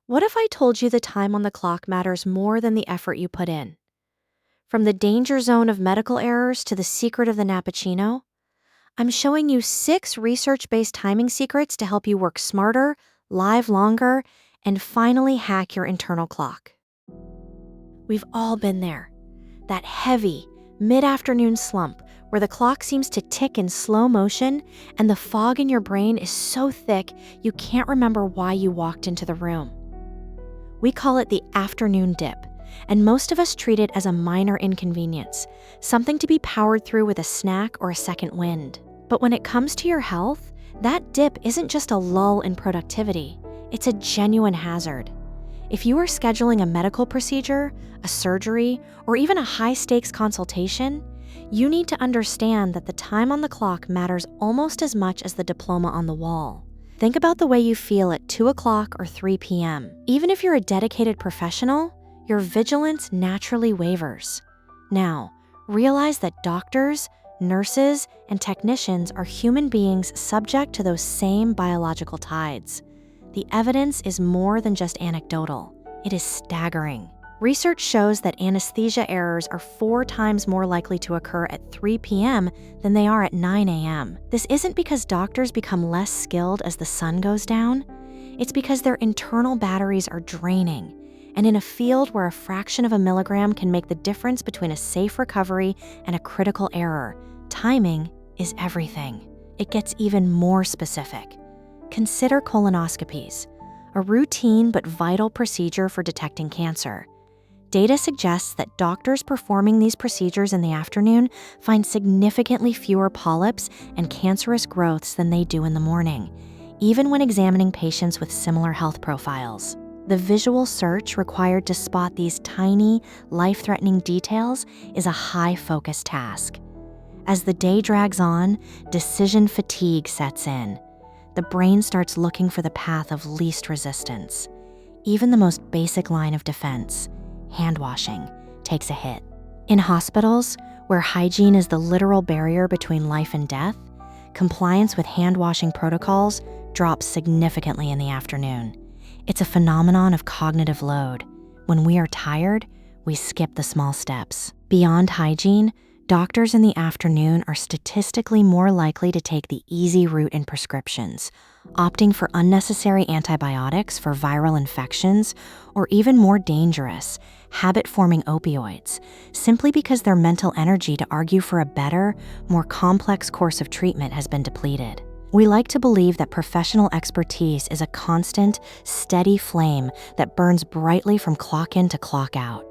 What if I told you the time on the clock matters more than the effort you put in? From the danger zone of medical errors to the secret of the Nappuccino, I'm showing you 6 research-based timing secrets to help you work smarter, live longer, and finally hack your internal clock. We've all been there. That heavy, mid-afternoon slump where the clock seems to tick in slow motion and the fog in your brain is so thick you can't remember why you walked into the room. We call it the afternoon dip, and most of us treat it as a minor inconvenience, something to be powered through with a snack or a second wind. But when it comes to your health, that dip isn't just a lull in productivity, it's a genuine hazard. If you are scheduling a medical procedure, a surgery, or even a high-stakes consultation, you need to understand that the time on the clock matters almost as much as the diploma on the wall. Think about the way you feel at 2 o'clock or 3 p.m. Even if you're a dedicated professional, your vigilance naturally wavers. Now, realize that doctors, nurses, and technicians are human beings subject to those same biological tides. The evidence is more than just anecdotal. It is staggering. Research shows that anesthesia errors are 4 times more likely to occur at 3 p.m. than they are at 9 a.m. This isn't because doctors become less skilled as the sun goes down. It's because their internal batteries are draining. And in a field where a fraction of a milligram can make the difference between a safe recovery and a critical error, timing is everything. It gets even more specific. Consider colonoscopies, a routine but vital procedure for detecting cancer. Data suggests that doctors performing these procedures in the afternoon find significantly fewer polyps and cancerous growths than they do in the morning, even when examining patients with similar health profiles. The visual search required to spot these tiny, life-threatening details is a high-focus task. As the day drags on, decision fatigue sets in. The brain starts looking for the path of least resistance. Even the most basic line of defense, hand washing, takes a hit. In hospitals, where hygiene is the literal barrier between life and death, compliance with hand washing protocols drops significantly in the afternoon. It's a phenomenon of cognitive load. When we are tired, we skip the small steps. Beyond hygiene, doctors in the afternoon are statistically more likely to take the easy route in prescriptions, opting for unnecessary antibiotics for viral infections, or even more dangerous, habit-forming opioids, simply because their mental energy to argue for a better, more complex course of treatment has been depleted. We like to believe that professional expertise is a constant, steady flame that burns brightly from clock in to clock out.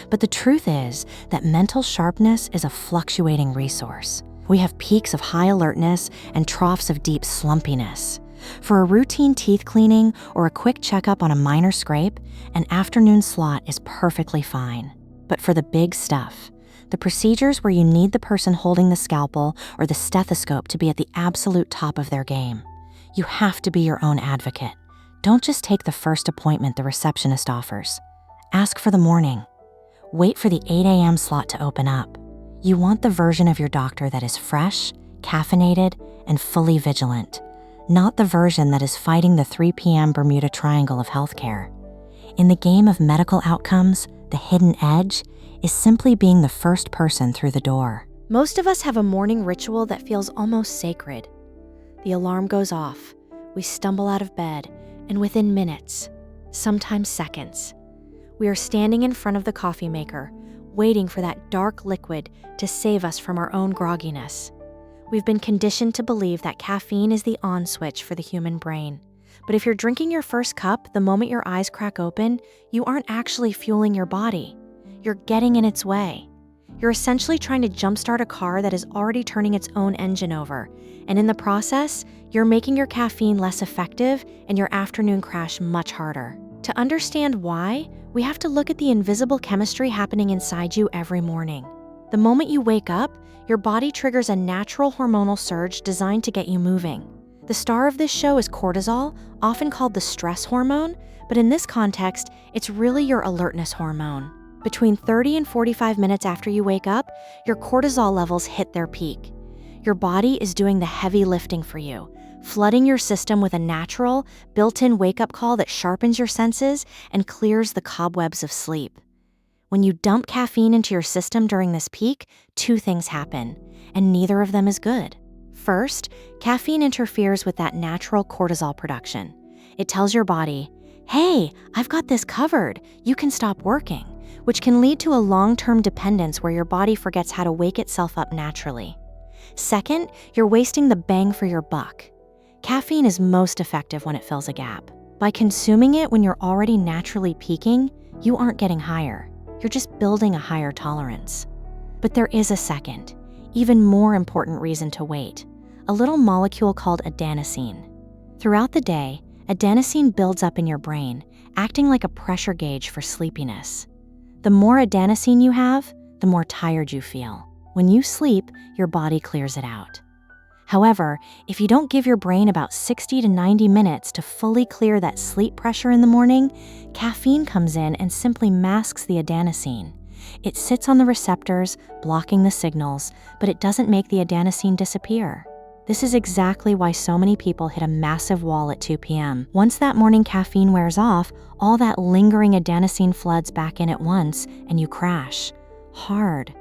But the truth is that mental sharpness is a fluctuating resource. We have peaks of high alertness and troughs of deep slumpiness. For a routine teeth cleaning or a quick checkup on a minor scrape, an afternoon slot is perfectly fine. But for the big stuff, the procedures where you need the person holding the scalpel or the stethoscope to be at the absolute top of their game, you have to be your own advocate. Don't just take the first appointment the receptionist offers. Ask for the morning. Wait for the 8 a.m. slot to open up. You want the version of your doctor that is fresh, caffeinated, and fully vigilant, not the version that is fighting the 3 p.m. Bermuda Triangle of healthcare. In the game of medical outcomes, the hidden edge is simply being the first person through the door. Most of us have a morning ritual that feels almost sacred. The alarm goes off, we stumble out of bed, and within minutes, sometimes seconds, we are standing in front of the coffee maker, waiting for that dark liquid to save us from our own grogginess. We've been conditioned to believe that caffeine is the on switch for the human brain. But if you're drinking your first cup the moment your eyes crack open, you aren't actually fueling your body. You're getting in its way. You're essentially trying to jumpstart a car that is already turning its own engine over, and in the process, you're making your caffeine less effective and your afternoon crash much harder. To understand why, we have to look at the invisible chemistry happening inside you every morning. The moment you wake up, your body triggers a natural hormonal surge designed to get you moving. The star of this show is cortisol, often called the stress hormone, but in this context, it's really your alertness hormone. Between 30 and 45 minutes after you wake up, your cortisol levels hit their peak. Your body is doing the heavy lifting for you, flooding your system with a natural, built-in wake-up call that sharpens your senses and clears the cobwebs of sleep. When you dump caffeine into your system during this peak, two things happen, and neither of them is good. First, caffeine interferes with that natural cortisol production. It tells your body, "Hey, I've got this covered, you can stop working," which can lead to a long-term dependence where your body forgets how to wake itself up naturally. Second, you're wasting the bang for your buck. Caffeine is most effective when it fills a gap. By consuming it when you're already naturally peaking, you aren't getting higher. You're just building a higher tolerance. But there is a second, even more important reason to wait, a little molecule called adenosine. Throughout the day, adenosine builds up in your brain, acting like a pressure gauge for sleepiness. The more adenosine you have, the more tired you feel. When you sleep, your body clears it out. However, if you don't give your brain about 60 to 90 minutes to fully clear that sleep pressure in the morning, caffeine comes in and simply masks the adenosine. It sits on the receptors, blocking the signals, but it doesn't make the adenosine disappear. This is exactly why so many people hit a massive wall at 2 p.m. Once that morning caffeine wears off, all that lingering adenosine floods back in at once, and you crash. Hard.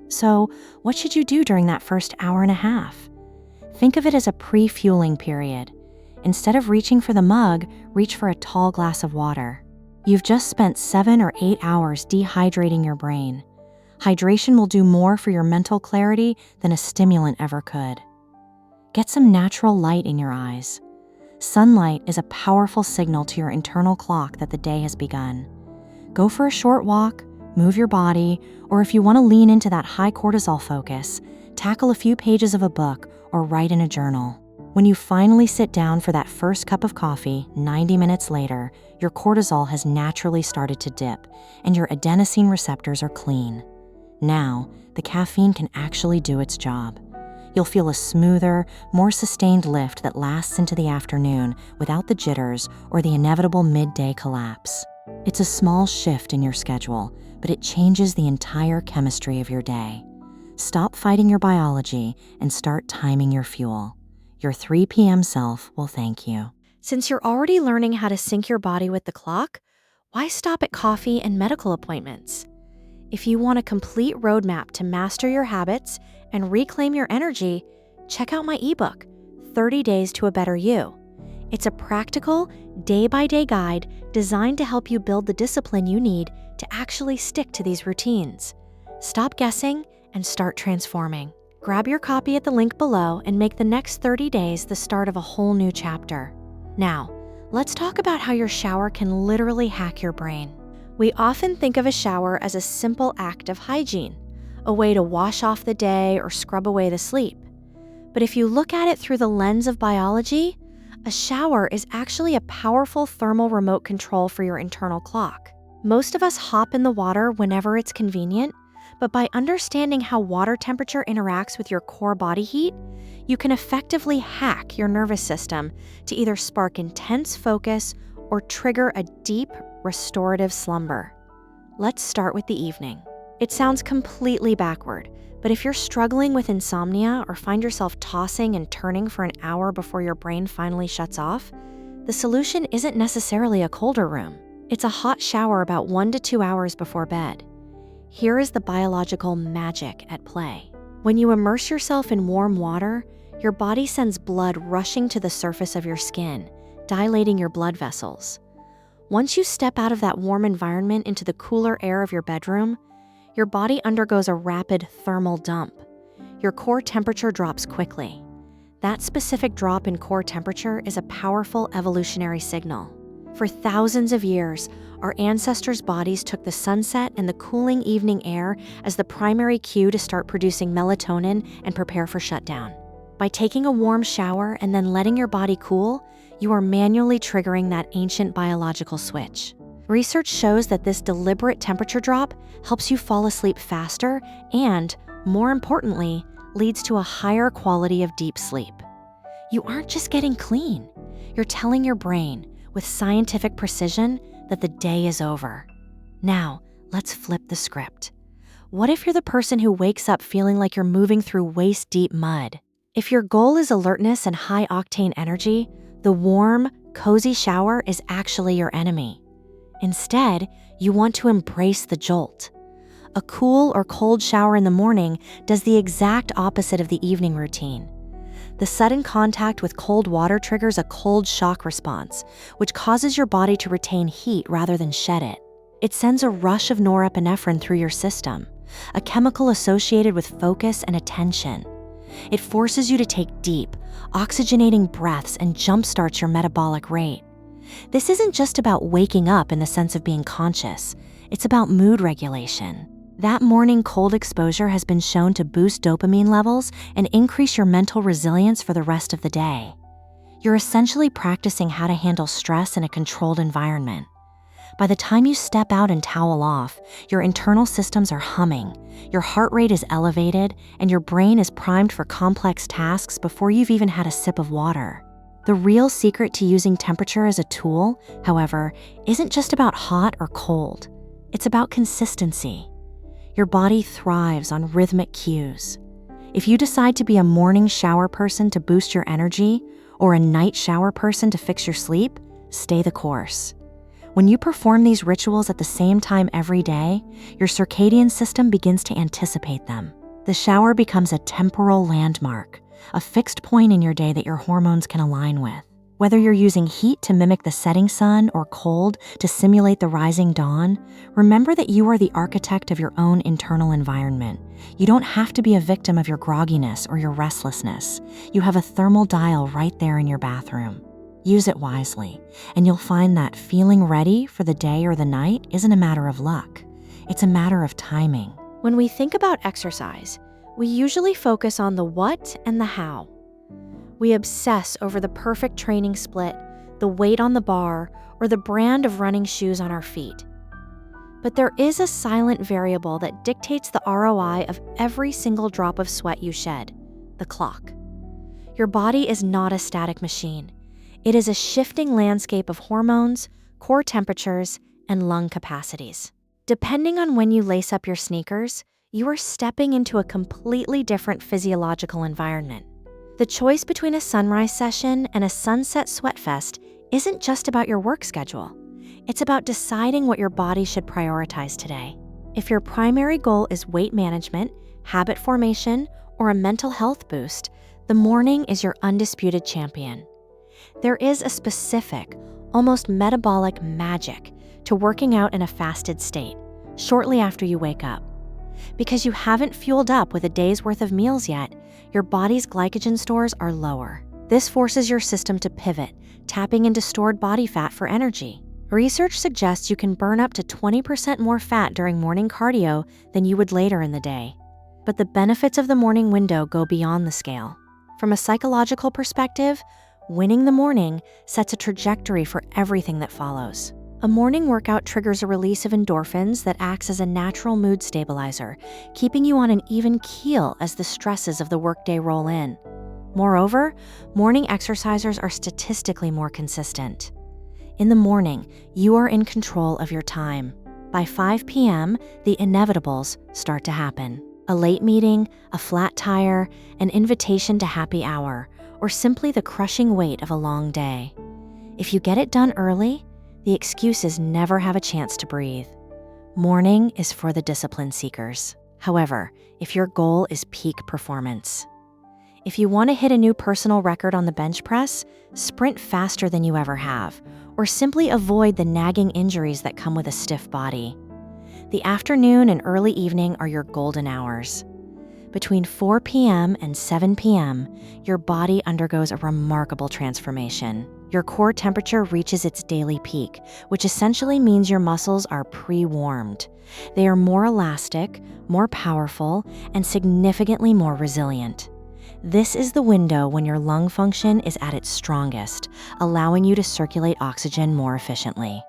So, what should you do during that first hour and a half? Think of it as a pre-fueling period. Instead of reaching for the mug, reach for a tall glass of water. You've just spent 7 or 8 hours dehydrating your brain. Hydration will do more for your mental clarity than a stimulant ever could. Get some natural light in your eyes. Sunlight is a powerful signal to your internal clock that the day has begun. Go for a short walk, move your body, or if you want to lean into that high cortisol focus, tackle a few pages of a book or write in a journal. When you finally sit down for that first cup of coffee 90 minutes later, your cortisol has naturally started to dip and your adenosine receptors are clean. Now, the caffeine can actually do its job. You'll feel a smoother, more sustained lift that lasts into the afternoon without the jitters or the inevitable midday collapse. It's a small shift in your schedule, but it changes the entire chemistry of your day. Stop fighting your biology and start timing your fuel. Your 3 p.m. self will thank you. Since you're already learning how to sync your body with the clock, why stop at coffee and medical appointments? If you want a complete roadmap to master your habits and reclaim your energy, check out my ebook, 30 Days to a Better You. It's a practical, day-by-day guide designed to help you build the discipline you need to actually stick to these routines. Stop guessing and start transforming. Grab your copy at the link below and make the next 30 days the start of a whole new chapter. Now, let's talk about how your shower can literally hack your brain. We often think of a shower as a simple act of hygiene, a way to wash off the day or scrub away the sleep. But if you look at it through the lens of biology, a shower is actually a powerful thermal remote control for your internal clock. Most of us hop in the water whenever it's convenient, but by understanding how water temperature interacts with your core body heat, you can effectively hack your nervous system to either spark intense focus or trigger a deep, restorative slumber. Let's start with the evening. It sounds completely backward, but if you're struggling with insomnia or find yourself tossing and turning for an hour before your brain finally shuts off, the solution isn't necessarily a colder room. It's a hot shower about 1 to 2 hours before bed. Here is the biological magic at play. When you immerse yourself in warm water, your body sends blood rushing to the surface of your skin, dilating your blood vessels. Once you step out of that warm environment into the cooler air of your bedroom, your body undergoes a rapid thermal dump. Your core temperature drops quickly. That specific drop in core temperature is a powerful evolutionary signal. For thousands of years, our ancestors' bodies took the sunset and the cooling evening air as the primary cue to start producing melatonin and prepare for shutdown. By taking a warm shower and then letting your body cool, you are manually triggering that ancient biological switch. Research shows that this deliberate temperature drop helps you fall asleep faster and, more importantly, leads to a higher quality of deep sleep. You aren't just getting clean, you're telling your brain, with scientific precision, that the day is over. Now, let's flip the script. What if you're the person who wakes up feeling like you're moving through waist-deep mud? If your goal is alertness and high-octane energy, the warm, cozy shower is actually your enemy. Instead, you want to embrace the jolt. A cool or cold shower in the morning does the exact opposite of the evening routine. The sudden contact with cold water triggers a cold shock response, which causes your body to retain heat rather than shed it. It sends a rush of norepinephrine through your system, a chemical associated with focus and attention. It forces you to take deep, oxygenating breaths and jumpstarts your metabolic rate. This isn't just about waking up in the sense of being conscious, it's about mood regulation. That morning cold exposure has been shown to boost dopamine levels and increase your mental resilience for the rest of the day. You're essentially practicing how to handle stress in a controlled environment. By the time you step out and towel off, your internal systems are humming, your heart rate is elevated, and your brain is primed for complex tasks before you've even had a sip of water. The real secret to using temperature as a tool, however, isn't just about hot or cold. It's about consistency. Your body thrives on rhythmic cues. If you decide to be a morning shower person to boost your energy, or a night shower person to fix your sleep, stay the course. When you perform these rituals at the same time every day, your circadian system begins to anticipate them. The shower becomes a temporal landmark, a fixed point in your day that your hormones can align with. Whether you're using heat to mimic the setting sun or cold to simulate the rising dawn, remember that you are the architect of your own internal environment. You don't have to be a victim of your grogginess or your restlessness. You have a thermal dial right there in your bathroom. Use it wisely, and you'll find that feeling ready for the day or the night isn't a matter of luck. It's a matter of timing. When we think about exercise, we usually focus on the what and the how. We obsess over the perfect training split, the weight on the bar, or the brand of running shoes on our feet. But there is a silent variable that dictates the ROI of every single drop of sweat you shed: the clock. Your body is not a static machine. It is a shifting landscape of hormones, core temperatures, and lung capacities. Depending on when you lace up your sneakers, you are stepping into a completely different physiological environment. The choice between a sunrise session and a sunset sweatfest isn't just about your work schedule. It's about deciding what your body should prioritize today. If your primary goal is weight management, habit formation, or a mental health boost, the morning is your undisputed champion. There is a specific, almost metabolic magic to working out in a fasted state, shortly after you wake up. Because you haven't fueled up with a day's worth of meals yet, your body's glycogen stores are lower. This forces your system to pivot, tapping into stored body fat for energy. Research suggests you can burn up to 20% more fat during morning cardio than you would later in the day. But the benefits of the morning window go beyond the scale. From a psychological perspective, winning the morning sets a trajectory for everything that follows. A morning workout triggers a release of endorphins that acts as a natural mood stabilizer, keeping you on an even keel as the stresses of the workday roll in. Moreover, morning exercisers are statistically more consistent. In the morning, you are in control of your time. By 5 p.m., the inevitables start to happen. A late meeting, a flat tire, an invitation to happy hour, or simply the crushing weight of a long day. If you get it done early, the excuses never have a chance to breathe. Morning is for the discipline seekers. However, if your goal is peak performance. If you want to hit a new personal record on the bench press, sprint faster than you ever have, or simply avoid the nagging injuries that come with a stiff body. The afternoon and early evening are your golden hours. Between 4 p.m. and 7 p.m., your body undergoes a remarkable transformation. Your core temperature reaches its daily peak, which essentially means your muscles are pre-warmed. They are more elastic, more powerful, and significantly more resilient. This is the window when your lung function is at its strongest, allowing you to circulate oxygen more efficiently.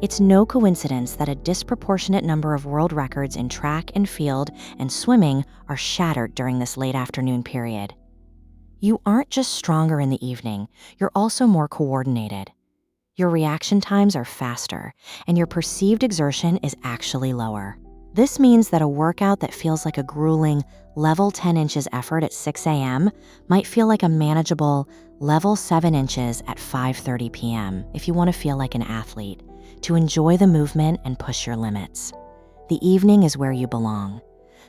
It's no coincidence that a disproportionate number of world records in track and field and swimming are shattered during this late afternoon period. You aren't just stronger in the evening, you're also more coordinated. Your reaction times are faster, and your perceived exertion is actually lower. This means that a workout that feels like a grueling, Level 10 inches effort at 6 a.m. might feel like a manageable level 7 inches at 5:30 p.m. if you want to feel like an athlete, to enjoy the movement and push your limits. The evening is where you belong.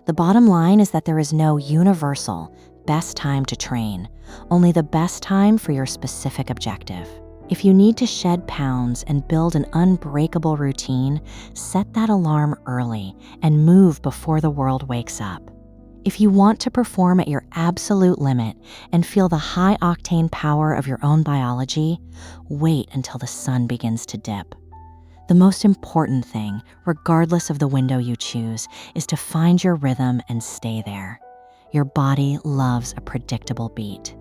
The bottom line is that there is no universal best time to train, only the best time for your specific objective. If you need to shed pounds and build an unbreakable routine, set that alarm early and move before the world wakes up. If you want to perform at your absolute limit and feel the high-octane power of your own biology, wait until the sun begins to dip. The most important thing, regardless of the window you choose, is to find your rhythm and stay there. Your body loves a predictable beat.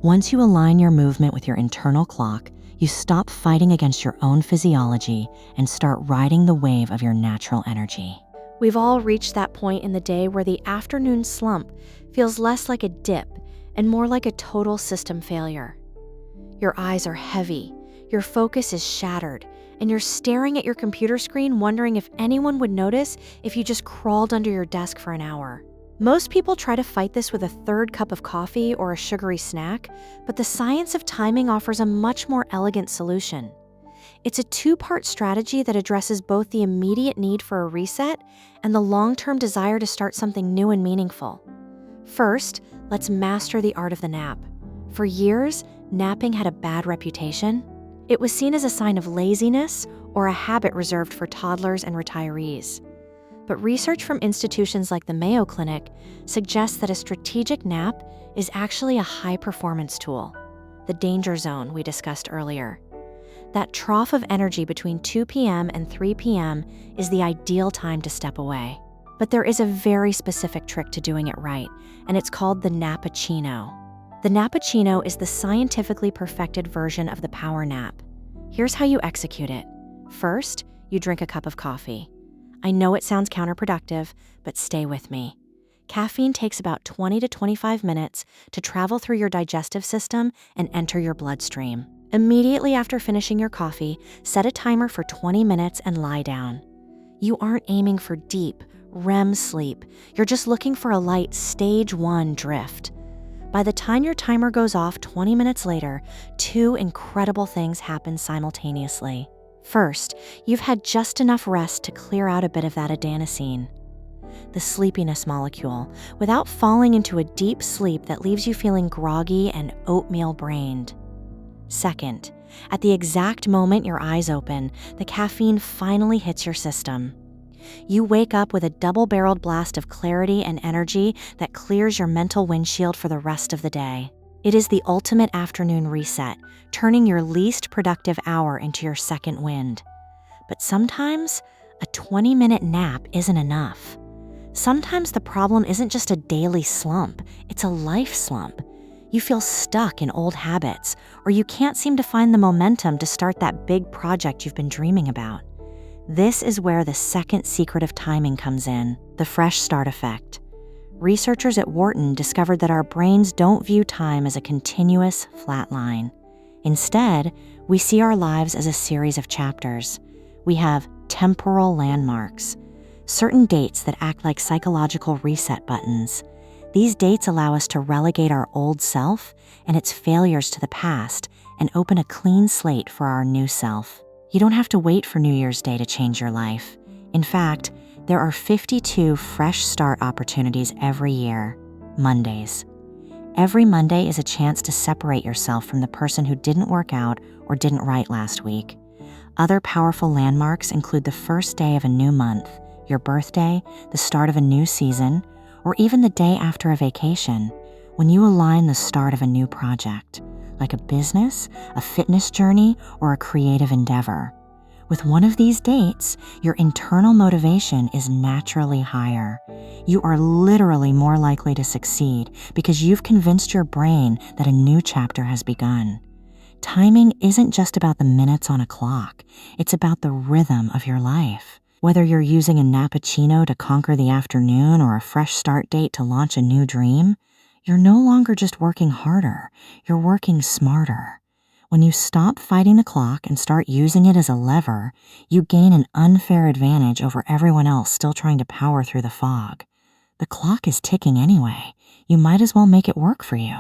Once you align your movement with your internal clock, you stop fighting against your own physiology and start riding the wave of your natural energy. We've all reached that point in the day where the afternoon slump feels less like a dip and more like a total system failure. Your eyes are heavy, your focus is shattered, and you're staring at your computer screen wondering if anyone would notice if you just crawled under your desk for an hour. Most people try to fight this with a third cup of coffee or a sugary snack, but the science of timing offers a much more elegant solution. It's a two-part strategy that addresses both the immediate need for a reset and the long-term desire to start something new and meaningful. First, let's master the art of the nap. For years, napping had a bad reputation. It was seen as a sign of laziness or a habit reserved for toddlers and retirees. But research from institutions like the Mayo Clinic suggests that a strategic nap is actually a high-performance tool, the danger zone we discussed earlier. That trough of energy between 2 p.m. and 3 p.m. is the ideal time to step away. But there is a very specific trick to doing it right, and it's called the nappuccino. The nappuccino is the scientifically perfected version of the power nap. Here's how you execute it. First, you drink a cup of coffee. I know it sounds counterproductive, but stay with me. Caffeine takes about 20 to 25 minutes to travel through your digestive system and enter your bloodstream. Immediately after finishing your coffee, set a timer for 20 minutes and lie down. You aren't aiming for deep, REM sleep. You're just looking for a light stage 1 drift. By the time your timer goes off 20 minutes later, two incredible things happen simultaneously. First, you've had just enough rest to clear out a bit of that adenosine, the sleepiness molecule, without falling into a deep sleep that leaves you feeling groggy and oatmeal-brained. Second, at the exact moment your eyes open, the caffeine finally hits your system. You wake up with a double-barreled blast of clarity and energy that clears your mental windshield for the rest of the day. It is the ultimate afternoon reset, turning your least productive hour into your second wind. But sometimes, a 20-minute nap isn't enough. Sometimes the problem isn't just a daily slump, it's a life slump. You feel stuck in old habits, or you can't seem to find the momentum to start that big project you've been dreaming about. This is where the second secret of timing comes in, the fresh start effect. Researchers at Wharton discovered that our brains don't view time as a continuous, flat line. Instead, we see our lives as a series of chapters. We have temporal landmarks, certain dates that act like psychological reset buttons. These dates allow us to relegate our old self and its failures to the past and open a clean slate for our new self. You don't have to wait for New Year's Day to change your life. In fact, there are 52 fresh start opportunities every year, Mondays. Every Monday is a chance to separate yourself from the person who didn't work out or didn't write last week. Other powerful landmarks include the first day of a new month, your birthday, the start of a new season, or even the day after a vacation, when you align the start of a new project, like a business, a fitness journey, or a creative endeavor. With one of these dates, your internal motivation is naturally higher. You are literally more likely to succeed because you've convinced your brain that a new chapter has begun. Timing isn't just about the minutes on a clock. It's about the rhythm of your life. Whether you're using a nappuccino to conquer the afternoon or a fresh start date to launch a new dream, you're no longer just working harder, you're working smarter. When you stop fighting the clock and start using it as a lever, you gain an unfair advantage over everyone else still trying to power through the fog. The clock is ticking anyway. You might as well make it work for you.